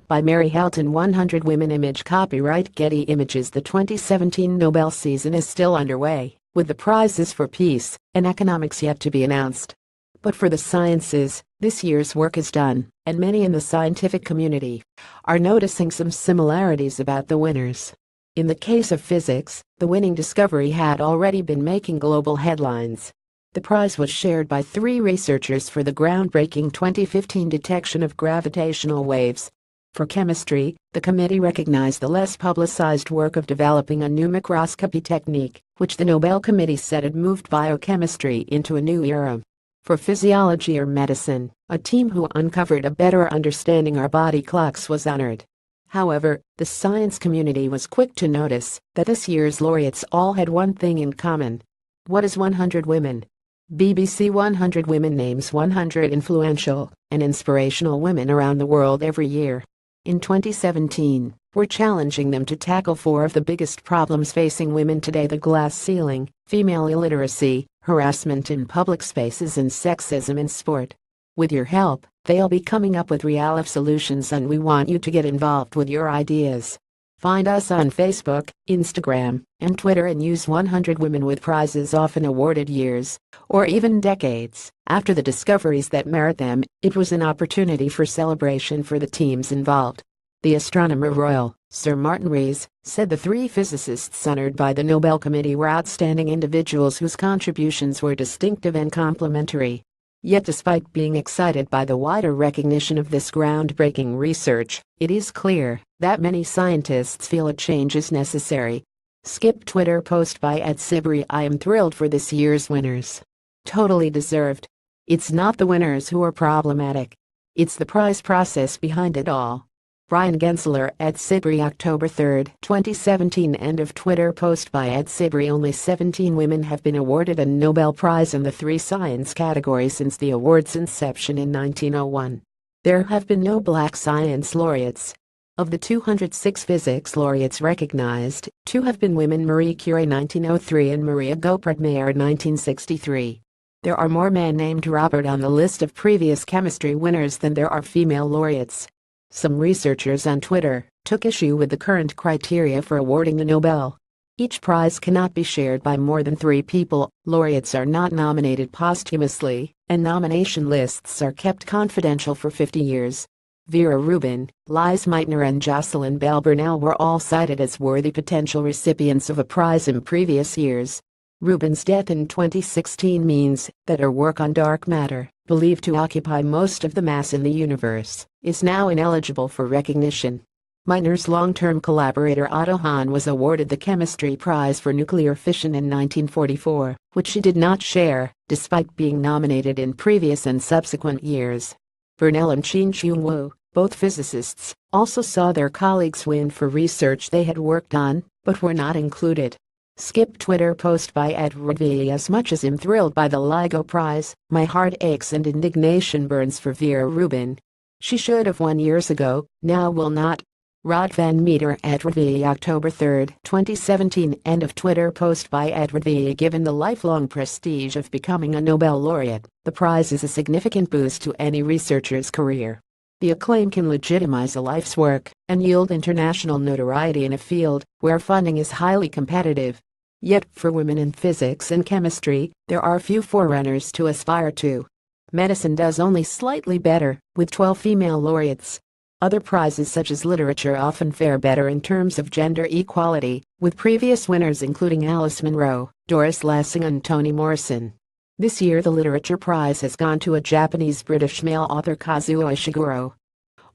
by Mary Helton. 100 Women Image. Copyright Getty Images. The 2017 Nobel season is still underway, with the prizes for peace and economics yet to be announced. But for the sciences, this year's work is done, and many in the scientific community are noticing some similarities about the winners. In the case of physics, the winning discovery had already been making global headlines. The prize was shared by 3 researchers for the groundbreaking 2015 detection of gravitational waves. For chemistry, the committee recognized the less publicized work of developing a new microscopy technique, which the Nobel Committee said had moved biochemistry into a new era. For physiology or medicine, a team who uncovered a better understanding our body clocks was honored. However, the science community was quick to notice that this year's laureates all had one thing in common. What is 100 Women? BBC 100 Women names 100 influential and inspirational women around the world every year. In 2017, we're challenging them to tackle 4 of the biggest problems facing women today: the glass ceiling, female illiteracy, harassment in public spaces, and sexism in sport. With your help, they'll be coming up with real-life solutions, and we want you to get involved with your ideas. Find us on Facebook, Instagram, and Twitter, and use 100 Women with prizes often awarded years, or even decades, after the discoveries that merit them. It was an opportunity for celebration for the teams involved. The Astronomer Royal, Sir Martin Rees, said the 3 physicists honored by the Nobel Committee were outstanding individuals whose contributions were distinctive and complementary. Yet despite being excited by the wider recognition of this groundbreaking research, it is clear that many scientists feel a change is necessary. Skip Twitter post by @Sibri. I am thrilled for this year's winners. Totally deserved. It's not the winners who are problematic. It's the prize process behind it all. Brian Gensler @Sibri. October 3, 2017. End of Twitter post by @Sibri. Only 17 women have been awarded a Nobel Prize in the 3 science categories since the award's inception in 1901. There have been no black science laureates. Of the 206 physics laureates recognized, 2 have been women: Marie Curie 1903 and Maria Goeppert-Mayer 1963. There are more men named Robert on the list of previous chemistry winners than there are female laureates. Some researchers on Twitter took issue with the current criteria for awarding the Nobel. Each prize cannot be shared by more than 3 people, laureates are not nominated posthumously, and nomination lists are kept confidential for 50 years. Vera Rubin, Lise Meitner, and Jocelyn Bell Burnell were all cited as worthy potential recipients of a prize in previous years. Rubin's death in 2016 means that her work on dark matter, believed to occupy most of the mass in the universe, is now ineligible for recognition. Meitner's long-term collaborator Otto Hahn was awarded the Chemistry Prize for Nuclear Fission in 1944, which she did not share, despite being nominated in previous and subsequent years. Burnell and Chien-Shiung Wu, both physicists, also saw their colleagues win for research they had worked on, but were not included. Skip Twitter post by @Radvi. As much as I'm thrilled by the LIGO Prize, my heart aches and indignation burns for Vera Rubin. She should have won years ago, now will not. Rod Van Meter @Radvi. October 3, 2017. End of Twitter post by @Radvi. Given the lifelong prestige of becoming a Nobel laureate, the prize is a significant boost to any researcher's career. The acclaim can legitimize a life's work and yield international notoriety in a field where funding is highly competitive. Yet, for women in physics and chemistry, there are few forerunners to aspire to. Medicine does only slightly better, with 12 female laureates. Other prizes such as literature often fare better in terms of gender equality, with previous winners including Alice Munro, Doris Lessing, and Toni Morrison. This year the Literature Prize has gone to a Japanese-British male author, Kazuo Ishiguro.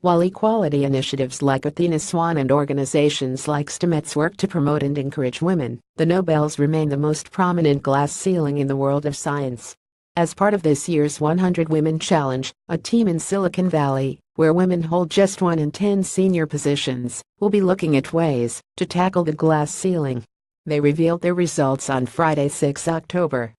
While equality initiatives like Athena Swan and organizations like STEMETS work to promote and encourage women, the Nobels remain the most prominent glass ceiling in the world of science. As part of this year's 100 Women Challenge, a team in Silicon Valley, where women hold just 1 in 10 senior positions, will be looking at ways to tackle the glass ceiling. They revealed their results on Friday, 6 October.